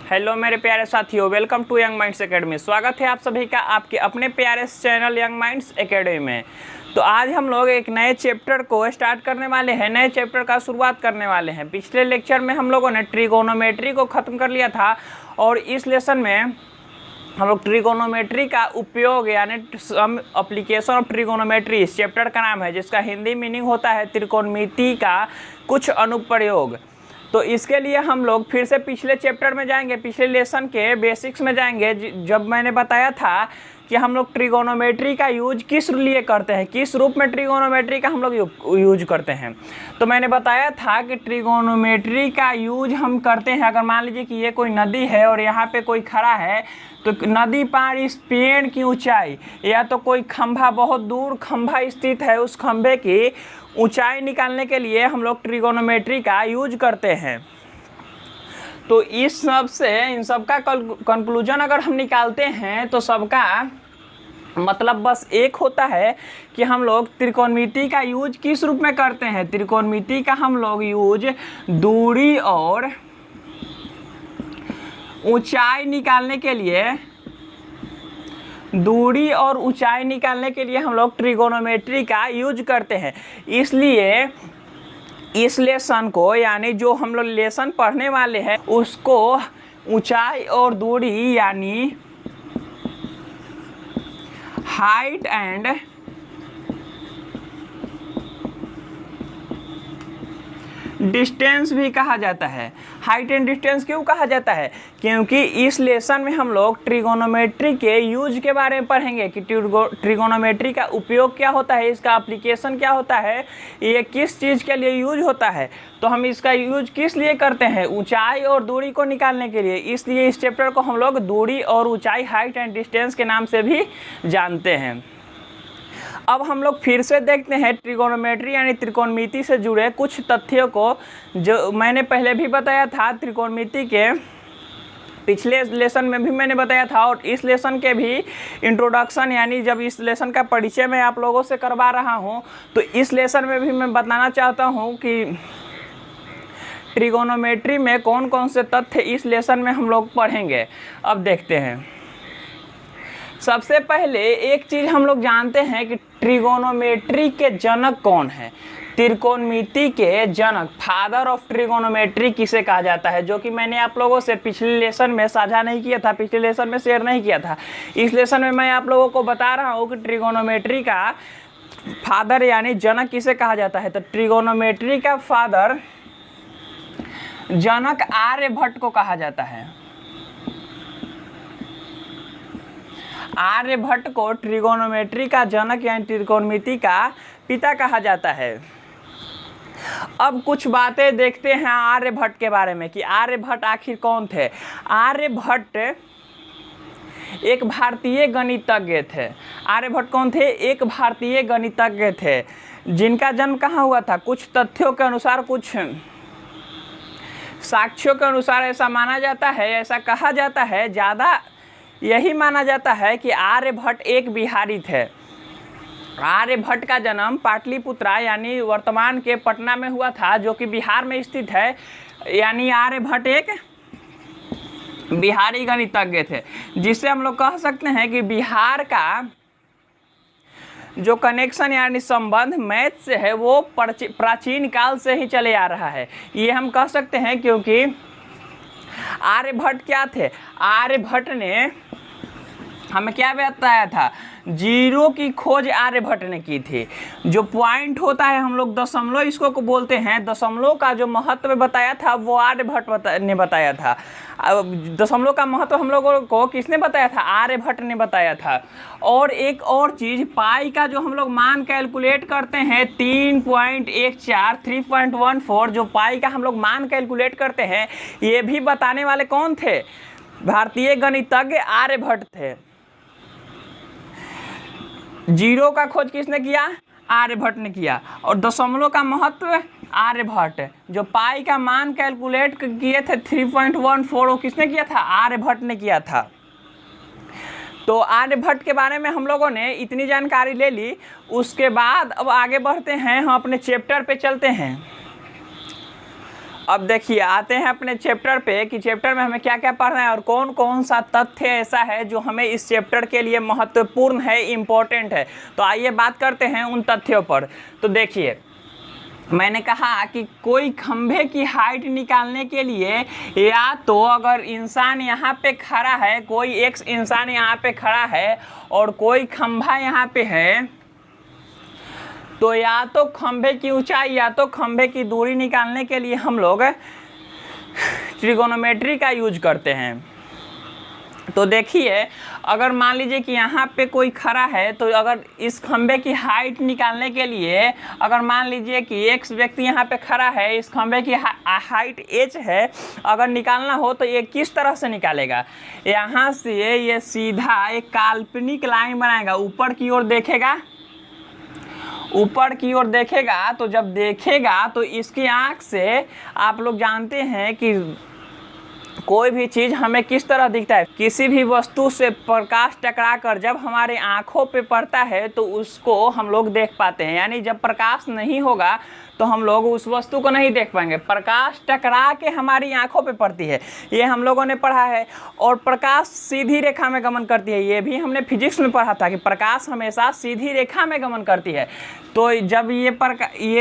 Hello मेरे प्यारे साथियों, welcome to young minds academy. स्वागत है आप सभी का आपके अपने प्यारे चैनल यंग माइंड्स एकेडमी में। तो आज हम लोग एक नए चैप्टर को स्टार्ट करने वाले हैं, नए चैप्टर का शुरुआत करने वाले हैं। पिछले लेक्चर में हम लोगों ने ट्रिगोनोमेट्री को ख़त्म कर लिया था और इस लेसन में हम लोग ट्रिगोनोमेट्री का उपयोग यानी सम एप्लीकेशन ऑफ ट्रिगोनोमेट्री इस चैप्टर का नाम है, जिसका हिंदी मीनिंग होता है त्रिकोणमिति का कुछ अनुप्रयोग। तो इसके लिए हम लोग फिर से पिछले चैप्टर में जाएंगे, पिछले लेसन के बेसिक्स में जाएंगे। जब मैंने बताया था कि हम लोग ट्रिगोनोमेट्री का यूज किस लिए करते हैं, किस रूप में ट्रिगोनोमेट्री का हम लोग यूज करते हैं, तो मैंने बताया था कि ट्रिगोनोमेट्री का यूज हम करते हैं। अगर मान लीजिए कि ये कोई नदी है और यहाँ पे कोई खड़ा है, तो नदी पार इस पेड़ की ऊंचाई या तो कोई खंभा, बहुत दूर खंभा स्थित है, उस खंभे की ऊंचाई निकालने के लिए हम लोग ट्रिगोनोमेट्री का यूज करते हैं। तो इस सब से इन सब का कंक्लूजन अगर हम निकालते हैं तो सबका मतलब बस एक होता है कि हम लोग त्रिकोणमिति का यूज किस रूप में करते हैं। त्रिकोणमिति का हम लोग यूज दूरी और ऊंचाई निकालने के लिए हम लोग ट्रिगोनोमेट्री का यूज करते हैं। इसलिए इस लेसन को यानी जो हम लोग लेसन पढ़ने वाले हैं उसको ऊंचाई और दूरी यानी हाइट एंड डिस्टेंस भी कहा जाता है। हाइट एंड डिस्टेंस क्यों कहा जाता है? क्योंकि इस लेसन में हम लोग ट्रिगोनोमेट्री के यूज के बारे में पढ़ेंगे कि ट्रिगोनोमेट्री का उपयोग क्या होता है, इसका एप्लीकेशन क्या होता है, ये किस चीज़ के लिए यूज होता है। तो हम इसका यूज किस लिए करते हैं? ऊंचाई और दूरी को निकालने के लिए। इसलिए इस चैप्टर को हम लोग दूरी और ऊंचाई, हाइट एंड डिस्टेंस के नाम से भी जानते हैं। अब हम लोग फिर से देखते हैं ट्रिगोनोमेट्री यानी त्रिकोणमिति से जुड़े कुछ तथ्यों को, जो मैंने पहले भी बताया था। त्रिकोणमिति के पिछले लेसन में भी मैंने बताया था और इस लेसन के भी इंट्रोडक्शन यानी जब इस लेसन का परिचय मैं आप लोगों से करवा रहा हूं, तो इस लेसन में भी मैं बताना चाहता हूं कि ट्रिगोनोमेट्री में कौन कौन से तथ्य इस लेसन में हम लोग पढ़ेंगे। अब देखते हैं। सबसे पहले एक चीज़ हम लोग जानते हैं कि ट्रिगोनोमेट्री के जनक कौन है। त्रिकोणमिति के जनक, फादर ऑफ ट्रिगोनोमेट्री किसे कहा जाता है, जो कि मैंने आप लोगों से पिछले लेसन में साझा नहीं किया था, पिछले लेसन में शेयर नहीं किया था। इस लेसन में मैं आप लोगों को बता रहा हूँ कि ट्रिगोनोमेट्री का फादर यानी जनक किसे कहा जाता है। तो ट्रिगोनोमेट्री का फादर जनक आर्यभट्ट को कहा जाता है। आर्यभट्ट को ट्रिगोनोमेट्री का जनक यानी त्रिकोणमिति का पिता कहा जाता है। अब कुछ बातें देखते हैं आर्यभट्ट के बारे में कि आर्यभट्ट आखिर कौन थे। आर्यभट्ट एक भारतीय गणितज्ञ थे। आर्यभट्ट कौन थे? एक भारतीय गणितज्ञ थे जिनका जन्म कहाँ हुआ था। कुछ तथ्यों के अनुसार, कुछ साक्ष्यों के अनुसार ऐसा माना जाता है, ऐसा कहा जाता है, ज़्यादा यही माना जाता है कि आर्यभट्ट एक बिहारी थे। आर्यभट्ट का जन्म पाटलिपुत्रा यानी वर्तमान के पटना में हुआ था, जो कि बिहार में स्थित है। यानी आर्यभट्ट एक बिहारी गणितज्ञ थे, जिससे हम लोग कह सकते हैं कि बिहार का जो कनेक्शन यानी संबंध मैथ से है वो प्राचीन काल से ही चले आ रहा है। ये हम कह सकते हैं क्योंकि आर्यभट्ट क्या थे? आर्यभट्ट ने हमें क्या बताया था? जीरो की खोज आर्यभट्ट ने की थी। जो पॉइंट होता है, हम लोग दशमलव इसको को बोलते हैं, दशमलव का जो महत्व बताया था वो आर्यभट्ट ने बताया था। दशमलव का महत्व हम लोगों को किसने बताया था? आर्यभट्ट ने बताया था। और एक और चीज़, पाई का जो हम लोग मान कैलकुलेट करते हैं 3.14 3.14, जो पाई का हम लोग मान कैलकुलेट करते हैं, ये भी बताने वाले कौन थे? भारतीय गणितज्ञ आर्यभट्ट थे। जीरो का खोज किसने किया? आर्यभट्ट ने किया। और दशमलव का महत्व आर्यभट्ट। जो पाई का मान कैलकुलेट किए थे 3.14, वो किसने किया था? आर्यभट्ट ने किया था। तो आर्यभट्ट के बारे में हम लोगों ने इतनी जानकारी ले ली। उसके बाद अब आगे बढ़ते हैं, हम अपने चैप्टर पे चलते हैं। अब देखिए आते हैं अपने चैप्टर पे कि चैप्टर में हमें क्या क्या पढ़ना है और कौन कौन सा तथ्य ऐसा है जो हमें इस चैप्टर के लिए महत्वपूर्ण है, इम्पोर्टेंट है। तो आइए बात करते हैं उन तथ्यों पर। तो देखिए मैंने कहा कि कोई खंभे की हाइट निकालने के लिए या तो अगर इंसान यहाँ पे खड़ा है, कोई एक इंसान यहाँ पे खड़ा है और कोई खंभा यहाँ पे है, तो या तो खंभे की ऊंचाई या तो खंभे की दूरी निकालने के लिए हम लोग ट्रिगोनोमेट्री का यूज करते हैं। तो देखिए अगर मान लीजिए कि यहाँ पे कोई खड़ा है, तो अगर इस खंभे की हाइट निकालने के लिए अगर मान लीजिए कि एक व्यक्ति यहाँ पे खड़ा है, इस खंभे की हाइट h है, अगर निकालना हो तो ये किस तरह से निकालेगा? यहाँ से ये सीधा एक काल्पनिक लाइन बनाएगा, ऊपर की ओर देखेगा, ऊपर की ओर देखेगा। तो जब देखेगा तो इसकी आँख से आप लोग जानते हैं कि कोई भी चीज़ हमें किस तरह दिखता है। किसी भी वस्तु से प्रकाश टकराकर जब हमारे आँखों पे पड़ता है तो उसको हम लोग देख पाते हैं, यानी जब प्रकाश नहीं होगा तो हम लोग उस वस्तु को नहीं देख पाएंगे। प्रकाश टकरा के हमारी आंखों पे पड़ती है, ये हम लोगों ने पढ़ा है। और प्रकाश सीधी रेखा में गमन करती है, ये भी हमने फिजिक्स में पढ़ा था कि प्रकाश हमेशा सीधी रेखा में गमन करती है। तो जब ये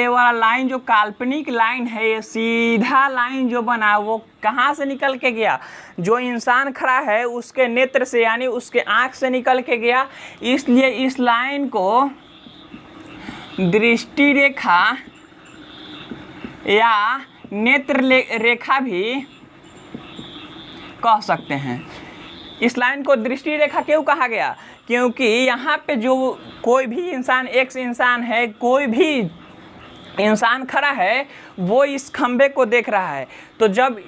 वाला लाइन जो काल्पनिक लाइन है, ये सीधा लाइन जो बना वो कहाँ से निकल के गया? जो इंसान खड़ा है उसके नेत्र से, यानी उसके आँख से निकल के गया। इसलिए इस लाइन को दृष्टि रेखा या नेत्र रेखा भी कह सकते हैं। इस लाइन को दृष्टि रेखा क्यों कहा गया? क्योंकि यहाँ पे जो कोई भी इंसान, एक इंसान है, कोई भी इंसान खड़ा है, वो इस खंभे को देख रहा है। तो जब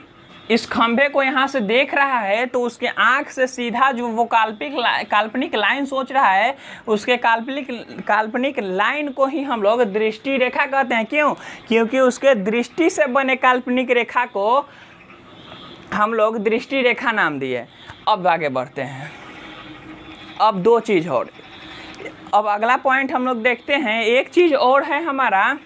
इस खंभे को यहाँ से देख रहा है तो उसके आँख से सीधा जो वो काल्पनिक लाइन सोच रहा है, उसके काल्पनिक लाइन को ही हम लोग दृष्टि रेखा कहते हैं। क्यों? क्योंकि उसके दृष्टि से बने काल्पनिक रेखा को हम लोग दृष्टि रेखा नाम दिए। अब आगे बढ़ते हैं। अब दो चीज़ और, अब अगला पॉइंट हम लोग देखते हैं। एक चीज़ और है हमारा,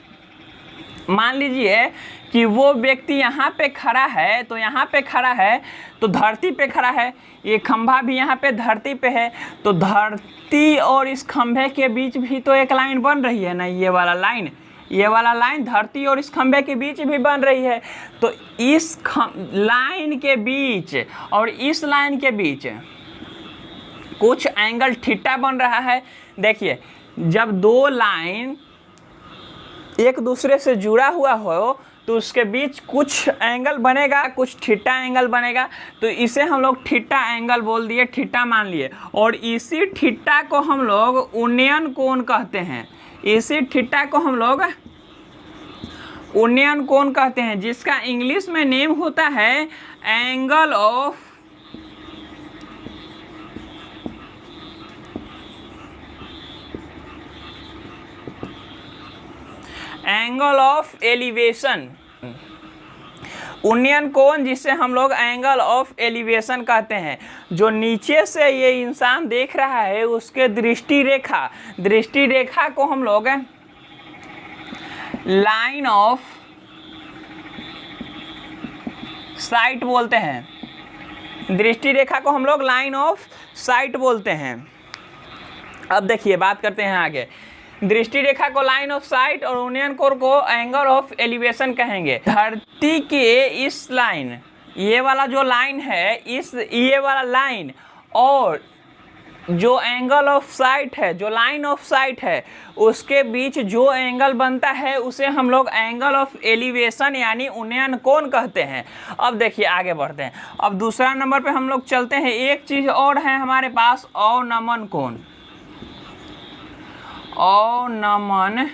मान लीजिए कि वो व्यक्ति यहाँ पे खड़ा है, तो यहाँ पे खड़ा है तो धरती पे खड़ा है, ये खंभा भी यहाँ पे धरती पे है, तो धरती और इस खंभे के बीच भी तो एक लाइन बन रही है ना, ये वाला लाइन धरती और इस खंभे के बीच भी बन रही है। तो इस लाइन के बीच और इस लाइन के बीच कुछ एंगल थीटा बन रहा है। देखिए जब दो लाइन एक दूसरे से जुड़ा हुआ हो तो उसके बीच कुछ एंगल बनेगा, कुछ थीटा एंगल बनेगा। तो इसे हम लोग थीटा एंगल बोल दिए, थीटा मान लिए। और इसी थीटा को हम लोग उन्नयन कोण कहते हैं। इसी थीटा को हम लोग उन्नयन कोण कहते हैं, जिसका इंग्लिश में नेम होता है एंगल ऑफ एलिवेशन। उन्नयन कोण जिसे हम लोग एंगल ऑफ एलिवेशन कहते हैं। जो नीचे से ये इंसान देख रहा है उसके दृष्टि रेखा को हम लोग लाइन ऑफ साइट बोलते हैं। दृष्टि रेखा को हम लोग लाइन ऑफ साइट बोलते हैं। अब देखिए बात करते हैं आगे। दृष्टि रेखा को लाइन ऑफ साइट और उन्नयन कोण को एंगल ऑफ एलिवेशन कहेंगे। धरती के इस लाइन, ये वाला जो लाइन है, ये वाला लाइन और जो एंगल ऑफ साइट है, जो लाइन ऑफ साइट है, उसके बीच जो एंगल बनता है उसे हम लोग एंगल ऑफ एलिवेशन यानी उन्नयन कोण कहते हैं। अब देखिए आगे बढ़ते हैं। अब दूसरा नंबर पे हम लोग चलते हैं। एक चीज़ और है हमारे पास, अवनमन कोण। अवनमन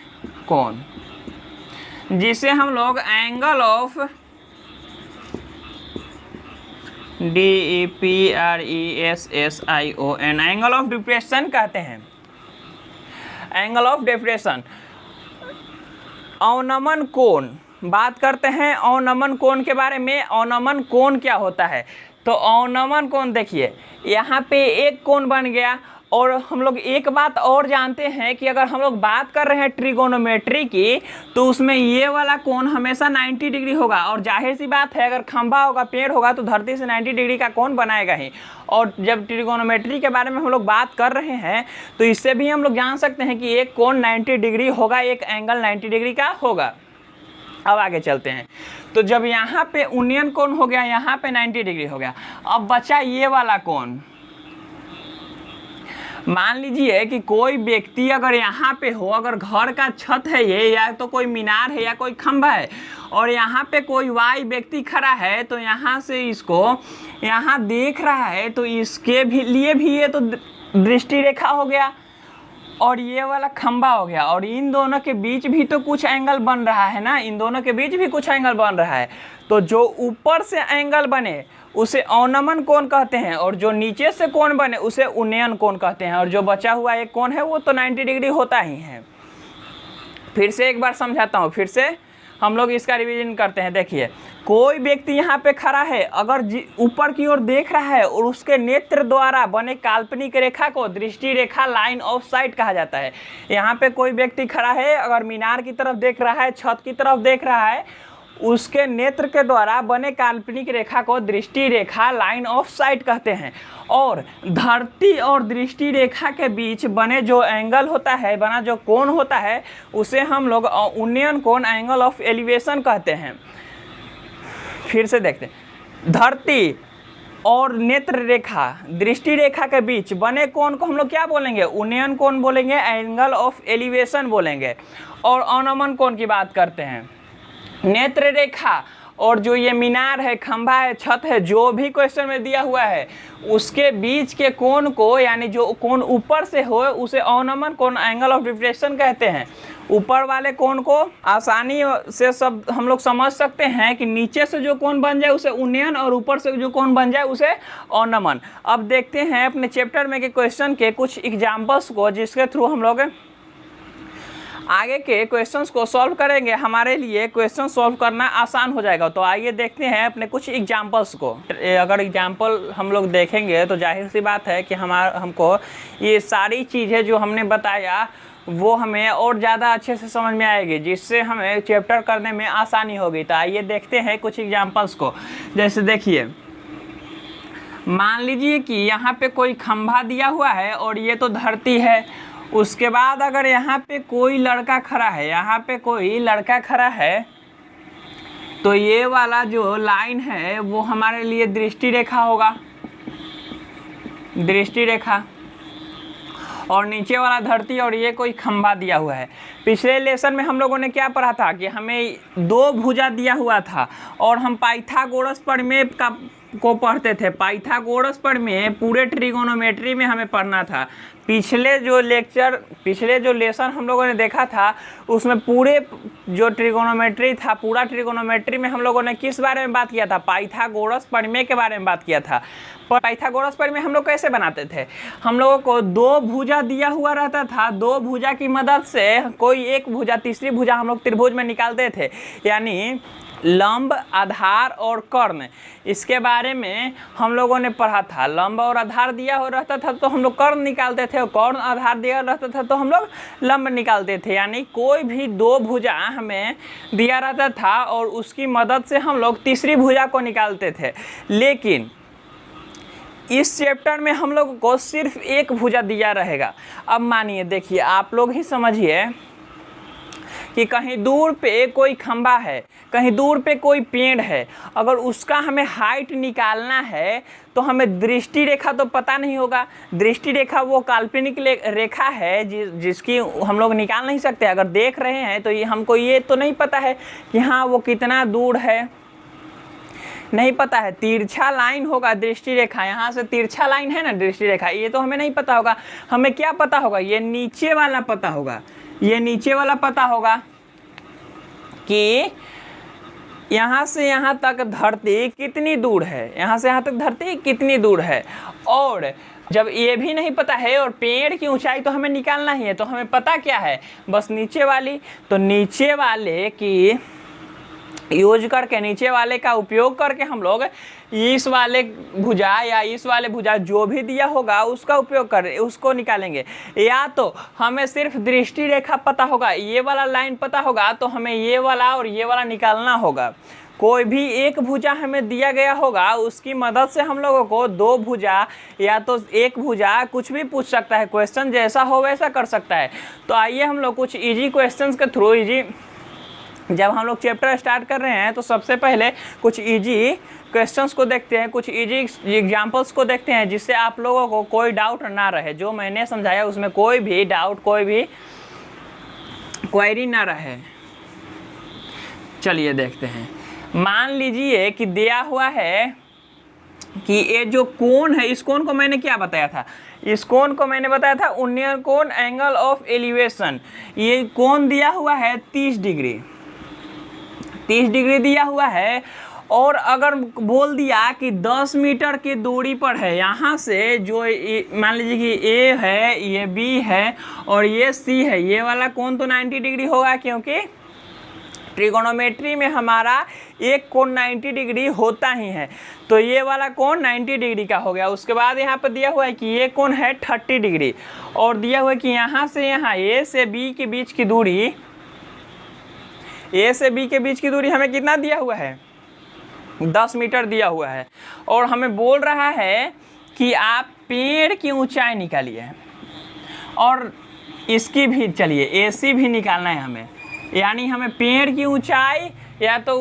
कोण जिसे हम लोग angle of DEPRESSION angle of depression कहते हैं। Angle of depression. अवनमन कोण, बात करते हैं अवनमन कोण के बारे में। अवनमन कोण क्या होता है? तो अवनमन कोण देखिए, यहाँ पे एक कोण बन गया और हम लोग एक बात और जानते हैं कि अगर हम लोग बात कर रहे हैं ट्रिगोनोमेट्री की, तो उसमें ये वाला कोण हमेशा 90 डिग्री होगा। और जाहिर सी बात है, अगर खंभा होगा, पेड़ होगा, तो धरती से 90 डिग्री का कोण बनाएगा ही। और जब ट्रिगोनोमेट्री के बारे में हम लोग बात कर रहे हैं, तो इससे भी हम लोग जान सकते हैं कि एक कोण 90 डिग्री होगा, एक एंगल 90 डिग्री का होगा। अब आगे चलते हैं। तो जब यहाँ पे उन्नयन कोण हो गया, यहाँ पे 90 डिग्री हो गया, अब बचा ये वाला कोण। मान लीजिए कि कोई व्यक्ति अगर यहाँ पे हो, अगर घर का छत है ये, या तो कोई मीनार है या कोई खंभा है, और यहाँ पे कोई वाई व्यक्ति खड़ा है, तो यहाँ से इसको यहाँ देख रहा है, तो इसके भी लिए भी ये तो दृष्टि रेखा हो गया, और ये वाला खंभा हो गया। और इन दोनों के बीच भी तो कुछ एंगल बन रहा है ना, इन दोनों के बीच भी कुछ एंगल बन रहा है। तो जो ऊपर से एंगल बने उसे अवनमन कोण कहते हैं, और जो नीचे से कोण बने उसे उन्नयन कोण कहते हैं। और जो बचा हुआ एक कोण है वो तो 90 डिग्री होता ही है। फिर से एक बार समझाता हूँ, फिर से हम लोग इसका रिवीजन करते हैं। देखिए, कोई व्यक्ति यहाँ पे खड़ा है, अगर ऊपर की ओर देख रहा है, और उसके नेत्र द्वारा बने काल्पनिक रेखा को दृष्टि रेखा, लाइन ऑफ साइट कहा जाता है। यहाँ पे कोई व्यक्ति खड़ा है, अगर मीनार की तरफ देख रहा है, छत की तरफ देख रहा है, उसके नेत्र के द्वारा बने काल्पनिक रेखा को दृष्टि रेखा, लाइन ऑफ साइट कहते हैं। और धरती और दृष्टि रेखा के बीच बने जो एंगल होता है, बना जो कोण होता है, उसे हम लोग उन्नयन कोण, एंगल ऑफ एलिवेशन कहते हैं। फिर से देखते हैं, धरती और नेत्र रेखा, दृष्टि रेखा के बीच बने कोण को हम लोग क्या बोलेंगे? उन्नयन कोण बोलेंगे, एंगल ऑफ एलिवेशन बोलेंगे। और अवनमन कोण की बात करते हैं, नेत्र रेखा और जो ये मीनार है, खंभा है, छत है, जो भी क्वेश्चन में दिया हुआ है, उसके बीच के कोण को, यानी जो कोण ऊपर से हो, उसे अवनमन कोण, एंगल ऑफ डिफ्रेक्शन कहते हैं। ऊपर वाले कोण को आसानी से सब हम लोग समझ सकते हैं कि नीचे से जो कोण बन जाए उसे उन्नयन, और ऊपर से जो कोण बन जाए उसे अवनमन। अब देखते हैं अपने चैप्टर में के क्वेश्चन के कुछ एग्जाम्पल्स को, जिसके थ्रू हम लोग आगे के क्वेश्चंस को सॉल्व करेंगे। हमारे लिए क्वेश्चन सॉल्व करना आसान हो जाएगा। तो आइए देखते हैं अपने कुछ एग्जांपल्स को। अगर एग्जांपल हम लोग देखेंगे तो जाहिर सी बात है कि हमको ये सारी चीज़ें जो हमने बताया वो हमें और ज़्यादा अच्छे से समझ में आएगी, जिससे हमें चैप्टर करने में आसानी होगी। तो आइए देखते हैं कुछ एग्जाम्पल्स को। जैसे देखिए, मान लीजिए कि यहाँ पे कोई खंभा दिया हुआ है और ये तो धरती है। उसके बाद अगर यहाँ पे कोई लड़का खड़ा है, यहाँ पे कोई लड़का खड़ा है, तो ये वाला जो लाइन है वो हमारे लिए दृष्टि रेखा होगा, दृष्टि रेखा। और नीचे वाला धरती, और ये कोई खंभा दिया हुआ है। पिछले लेसन में हम लोगों ने क्या पढ़ा था कि हमें दो भुजा दिया हुआ था, और हम पाइथागोरस प्रमेय को पढ़ते थे। पाइथागोरस प्रमेय पूरे ट्रिगोनोमेट्री में हमें पढ़ना था। पिछले जो लेसन हम लोगों ने देखा था, उसमें पूरे जो ट्रिगोनोमेट्री था, पूरा ट्रिगोनोमेट्री में हम लोगों ने किस बारे में बात किया था? पाइथागोरस प्रमेय के बारे में बात किया था। पर पाइथागोरस प्रमेय हम लोग कैसे बनाते थे? हम लोगों को दो भुजा दिया हुआ रहता था, दो भुजा की मदद से कोई एक भुजा, तीसरी भुजा हम लोग त्रिभुज में निकालते थे, यानी लंब, आधार और कर्ण। इसके बारे में हम लोगों ने पढ़ा था। लंब और आधार दिया हो रहता था तो हम लोग कर्ण निकालते थे, और कर्ण आधार दिया रहता था तो हम लोग लंब निकालते थे। यानी कोई भी दो भुजा हमें दिया रहता था और उसकी मदद से हम लोग तीसरी भुजा को निकालते थे। लेकिन इस चैप्टर में हम लोग को सिर्फ एक भुजा दिया रहेगा। अब मानिए, देखिए, आप लोग ही समझिए कि कहीं दूर पे कोई खंभा है, कहीं दूर पे कोई पेड़ है। अगर उसका हमें हाइट निकालना है तो हमें दृष्टि रेखा तो पता नहीं होगा। दृष्टि रेखा वो काल्पनिक रेखा है जिसकी हम लोग निकाल नहीं सकते। अगर देख रहे हैं तो ये हमको ये तो नहीं पता है कि हाँ वो कितना दूर है, नहीं पता है। तिरछा लाइन होगा दृष्टि रेखा, यहाँ से तिरछा लाइन है ना दृष्टि रेखा, ये तो हमें नहीं पता होगा। हमें क्या पता होगा? ये नीचे वाला पता होगा, ये नीचे वाला पता होगा कि यहाँ से यहाँ तक धरती कितनी दूर है, यहाँ से यहाँ तक धरती कितनी दूर है। और जब ये भी नहीं पता है और पेड़ की ऊंचाई तो हमें निकालना ही है, तो हमें पता क्या है? बस नीचे वाली। तो नीचे वाले की यूज करके, नीचे वाले का उपयोग करके हम लोग इस वाले भुजा या इस वाले भुजा जो भी दिया होगा उसका उपयोग कर उसको निकालेंगे। या तो हमें सिर्फ दृष्टि रेखा पता होगा, ये वाला लाइन पता होगा, तो हमें ये वाला और ये वाला निकालना होगा। कोई भी एक भुजा हमें दिया गया होगा, उसकी मदद से हम लोगों को दो भुजा या तो एक भुजा कुछ भी पूछ सकता है, क्वेश्चन जैसा हो वैसा कर सकता है। तो आइए हम लोग कुछ इजी क्वेश्चंस के थ्रू, जब हम लोग चैप्टर स्टार्ट कर रहे हैं तो सबसे पहले कुछ इजी क्वेश्चंस को देखते हैं, कुछ इजी एग्जांपल्स को देखते हैं, जिससे आप लोगों को कोई डाउट ना रहे। जो मैंने समझाया उसमें कोई भी डाउट, कोई भी क्वेरी ना रहे। चलिए देखते हैं। मान लीजिए कि दिया हुआ है कि ये जो कोण है, इस कोण को मैंने क्या बताया था? इस कोण को मैंने बताया था उन्नयन कोण, एंगल ऑफ एलिवेशन। ये कोण दिया हुआ है 30 डिग्री, 30 डिग्री दिया हुआ है। और अगर बोल दिया कि 10 मीटर की दूरी पर है, यहाँ से जो मान लीजिए कि ए है, ये बी है और ये सी है, ये वाला कोण तो 90 डिग्री होगा, क्योंकि ट्रिगोनोमेट्री में हमारा एक कोण 90 डिग्री होता ही है। तो ये वाला कोण 90 डिग्री का हो गया। उसके बाद यहाँ पर दिया हुआ है कि ये कोण है 30 डिग्री और दिया हुआ है कि यहाँ से यहाँ ए से बी के बीच की दूरी, ए से बी के बीच की दूरी हमें कितना दिया हुआ है? 10 मीटर दिया हुआ है। और हमें बोल रहा है कि आप पेड़ की ऊंचाई निकालिए और इसकी भी, चलिए एसी भी निकालना है हमें। यानी हमें पेड़ की ऊंचाई या तो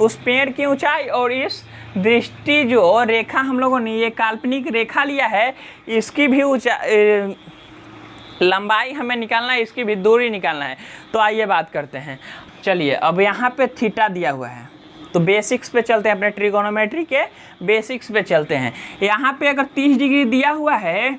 उस पेड़ की ऊंचाई और इस दृष्टि जो रेखा हम लोगों ने ये काल्पनिक रेखा लिया है, इसकी भी ऊंचाई, लंबाई हमें निकालना है, इसकी भी दूरी निकालना है। तो आइए बात करते हैं। चलिए अब यहाँ पे थीटा दिया हुआ है, तो बेसिक्स पे चलते हैं, अपने ट्रिगोनोमेट्री के बेसिक्स पे चलते हैं। यहाँ पे अगर 30 डिग्री दिया हुआ है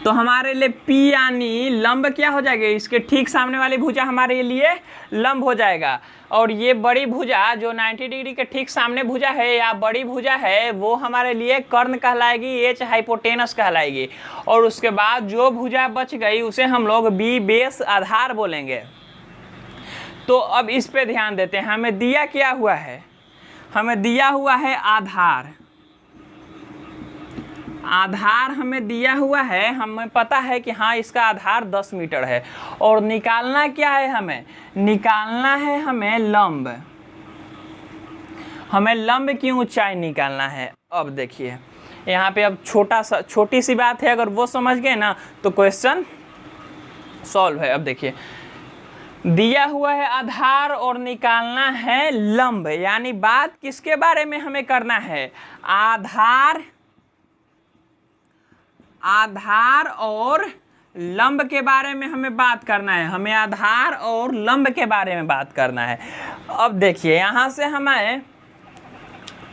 तो हमारे लिए P यानी लंब क्या हो जाएगा? इसके ठीक सामने वाली भुजा हमारे लिए लंब हो जाएगा। और ये बड़ी भुजा जो 90 डिग्री के ठीक सामने भुजा है या बड़ी भुजा है, वो हमारे लिए कर्ण कहलाएगी, एच हाइपोटेनस कहलाएगी। और उसके बाद जो भुजा बच गई उसे हम लोग B बेस आधार बोलेंगे। तो अब इस पे ध्यान देते हैं। हमें दिया क्या हुआ है? हमें दिया हुआ है आधार। आधार हमें दिया हुआ है, हमें पता है कि हाँ इसका आधार 10 मीटर है। और निकालना क्या है? हमें निकालना है हमें लंब, हमें लंब की ऊंचाई निकालना है। अब देखिए यहाँ पे अब छोटी सी बात है, अगर वो समझ गए ना तो क्वेश्चन सॉल्व है। अब देखिए दिया हुआ है आधार और निकालना है लंब, यानी बात किसके बारे में हमें करना है? आधार और लंब के बारे में हमें बात करना है। हमें आधार और लंब के बारे में बात करना है। अब देखिए यहाँ से हमें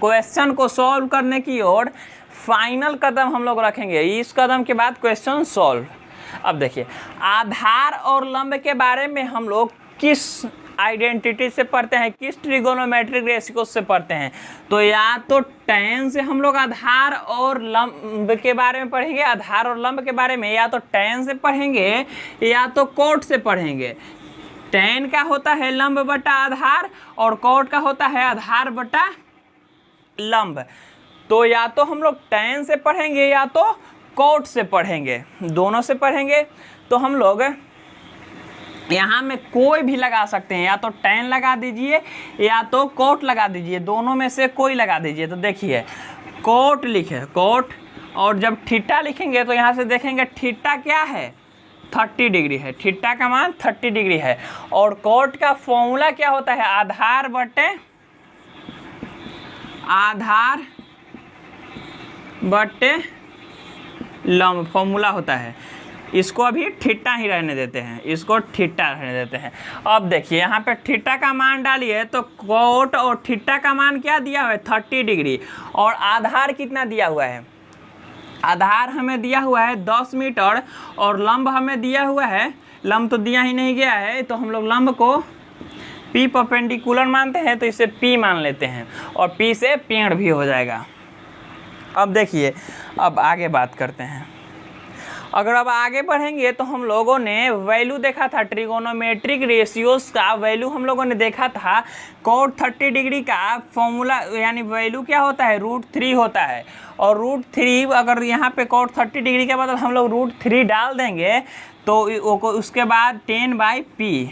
क्वेश्चन को सॉल्व करने की ओर फाइनल कदम हम लोग रखेंगे। इस कदम के बाद क्वेश्चन सॉल्व। अब देखिए आधार और लंब के बारे में हम लोग किस आइडेंटिटी से पढ़ते हैं, किस ट्रिगोनोमेट्रिक रेशियो से पढ़ते हैं? तो या तो tan से हम लोग आधार और लंब के बारे में पढ़ेंगे, आधार और लंब के बारे में या तो tan से पढ़ेंगे या तो cot से पढ़ेंगे। tan का होता है लंब बटा आधार और cot का होता है आधार बटा लंब। तो या तो हम लोग tan से पढ़ेंगे या तो cot से पढ़ेंगे, दोनों से पढ़ेंगे। तो हम लोग यहाँ में कोई भी लगा सकते हैं, या तो tan लगा दीजिए या तो cot लगा दीजिए, दोनों में से कोई लगा दीजिए। तो देखिए cot लिखे, cot, और जब थीटा लिखेंगे तो यहाँ से देखेंगे थीटा क्या है? 30 डिग्री है, थीटा का मान 30 डिग्री है। और cot का फॉर्मूला क्या होता है? आधार बटे लंब फॉर्मूला होता है। इसको अभी थीटा ही रहने देते हैं, इसको थीटा रहने देते हैं। अब देखिए यहाँ पे थीटा का मान डालिए तो कोट और थीटा का मान क्या दिया हुआ है? 30 डिग्री। और आधार कितना दिया हुआ है? आधार हमें दिया हुआ है 10 मीटर और लंब हमें दिया हुआ है, लंब तो दिया ही नहीं गया है, तो हम लोग लंब को P परपेंडिकुलर मानते हैं, तो इसे P मान लेते हैं और P से पेड़ भी हो जाएगा। अब देखिए अब आगे बात करते हैं। अगर अब आगे बढ़ेंगे तो हम लोगों ने वैल्यू देखा था, ट्रिगोनोमेट्रिक रेशियोज का वैल्यू हम लोगों ने देखा था। कोट 30 डिग्री का फॉर्मूला यानी वैल्यू क्या होता है, √3 होता है। और √3 अगर यहाँ पे कोट 30 डिग्री के बदले हम लोग √3 डाल देंगे तो उसके बाद 10/p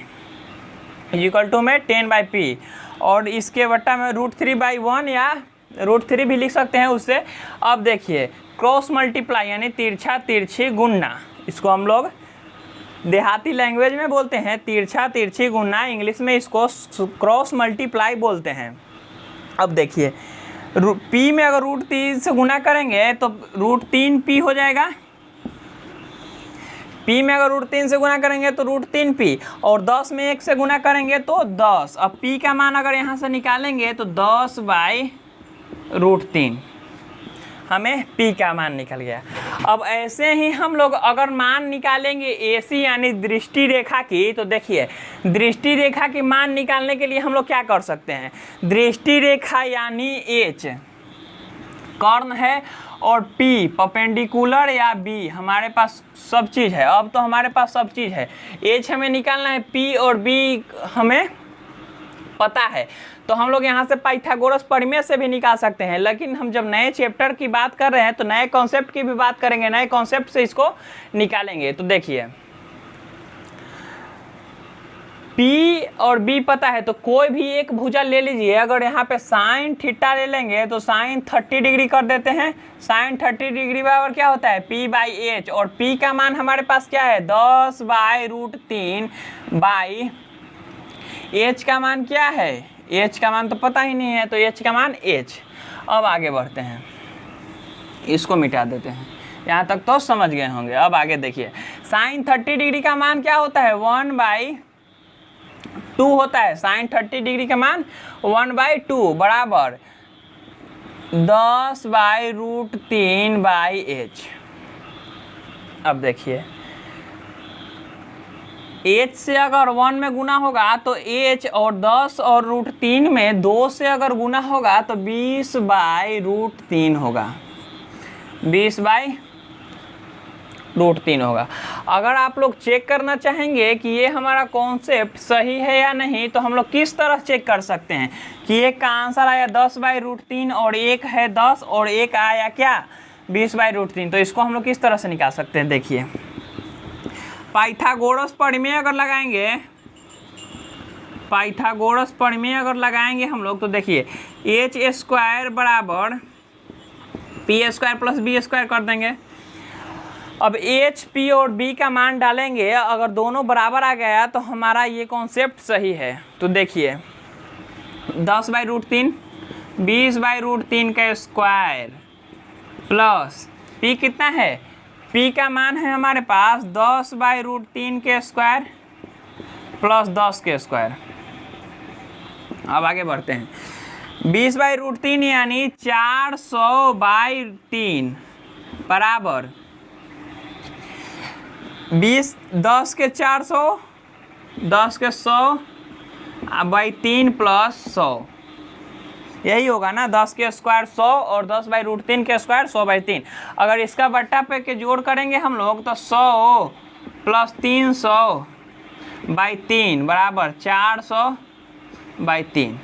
इक्वल टू में 10/p, और इसके बट्टा में √3/1 या √3 भी लिख सकते हैं उससे। अब देखिए क्रॉस मल्टीप्लाई यानी तिरछा तिरछी गुणना, इसको हम लोग देहाती लैंग्वेज में बोलते हैं तिरछा तिरछी गुणना, इंग्लिश में इसको क्रॉस मल्टीप्लाई बोलते हैं। अब देखिए p में अगर √3 से गुना करेंगे तो √3p हो जाएगा, p में अगर √3 से गुना करेंगे तो √3p, और 10 में 1 से गुना करेंगे तो 10। अब p का मान अगर यहाँ से निकालेंगे तो 10/√3, हमें p का मान निकल गया। अब ऐसे ही हम लोग अगर मान निकालेंगे AC यानी दृष्टि रेखा की, तो देखिए दृष्टि रेखा की मान निकालने के लिए हम लोग क्या कर सकते हैं, दृष्टि रेखा यानी H कर्ण है और P परपेंडिकुलर या B हमारे पास सब चीज़ है। अब तो हमारे पास सब चीज़ है, H हमें निकालना है, P और B हमें पता है, तो हम लोग यहाँ से पाइथागोरस प्रमेय से भी निकाल सकते हैं। लेकिन हम जब नए चैप्टर की बात कर रहे हैं तो नए कॉन्सेप्ट की भी बात करेंगे, नए कॉन्सेप्ट से इसको निकालेंगे। तो देखिए P और B पता है तो कोई भी एक भुजा ले लीजिए। अगर यहाँ पे साइन थीटा ले लेंगे तो साइन 30 डिग्री कर देते हैं, साइन 30 डिग्री बराबर क्या होता है P/H, और P का मान हमारे पास क्या है 10/√3 H का मान क्या है, H का मान तो पता ही नहीं है, तो H का मान H। अब आगे बढ़ते हैं, इसको मिटा देते हैं, यहाँ तक तो समझ गए होंगे। अब आगे देखिए साइन 30 डिग्री का मान क्या होता है 1/2 होता है, साइन 30 डिग्री का मान 1/2 बराबर 10/√3/H। अब देखिए H से अगर 1 में गुना होगा तो H, और 10 और √3 में 2 से अगर गुना होगा तो 20/√3 होगा, 20/√3 होगा। अगर आप लोग चेक करना चाहेंगे कि ये हमारा कॉन्सेप्ट सही है या नहीं, तो हम लोग किस तरह चेक कर सकते हैं कि एक का आंसर आया 10/√3 और एक है 10 और एक आया क्या 20/√3, तो इसको हम लोग किस तरह से निकाल सकते हैं। देखिए पाइथागोरस प्रमेय अगर लगाएंगे, पाइथागोरस प्रमेय अगर लगाएंगे हम लोग, तो देखिए h² बराबर p² + b² कर देंगे। अब H, P और B का मान डालेंगे, अगर दोनों बराबर आ गया तो हमारा ये कॉन्सेप्ट सही है। तो देखिए 10/√3 20/√3 का स्क्वायर प्लस P कितना है, P का मान है हमारे पास 10/√3 के स्क्वायर प्लस 10 के स्क्वायर। अब आगे बढ़ते हैं, 20/√3 यानी 400/3 बराबर 10 के 400 10 के 100/3 प्लस 100, यही होगा ना, 10 के स्क्वायर 100 और 10/√3 के स्क्वायर 100/3। अगर इसका बट्टा पे के जोड़ करेंगे हम लोग तो 100 + 300/3 बराबर 400/3।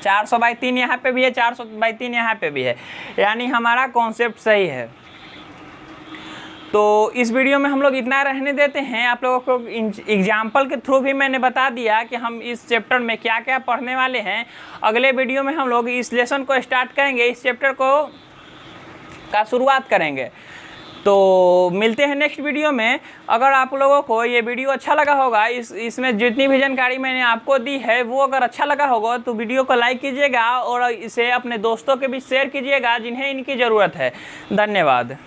400/3 यहाँ पे भी है, 400/3 यहाँ पे भी है, यानी हमारा कॉन्सेप्ट सही है। तो इस वीडियो में हम लोग इतना रहने देते हैं। आप लोगों को एग्जाम्पल के थ्रू भी मैंने बता दिया कि हम इस चैप्टर में क्या क्या पढ़ने वाले हैं। अगले वीडियो में हम लोग इस लेसन को स्टार्ट करेंगे, इस चैप्टर का शुरुआत करेंगे। तो मिलते हैं नेक्स्ट वीडियो में। अगर आप लोगों को ये वीडियो अच्छा लगा होगा, इसमें जितनी भी जानकारी मैंने आपको दी है वो अगर अच्छा लगा होगा तो वीडियो को लाइक कीजिएगा और इसे अपने दोस्तों के बीच शेयर कीजिएगा जिन्हें इनकी ज़रूरत है। धन्यवाद।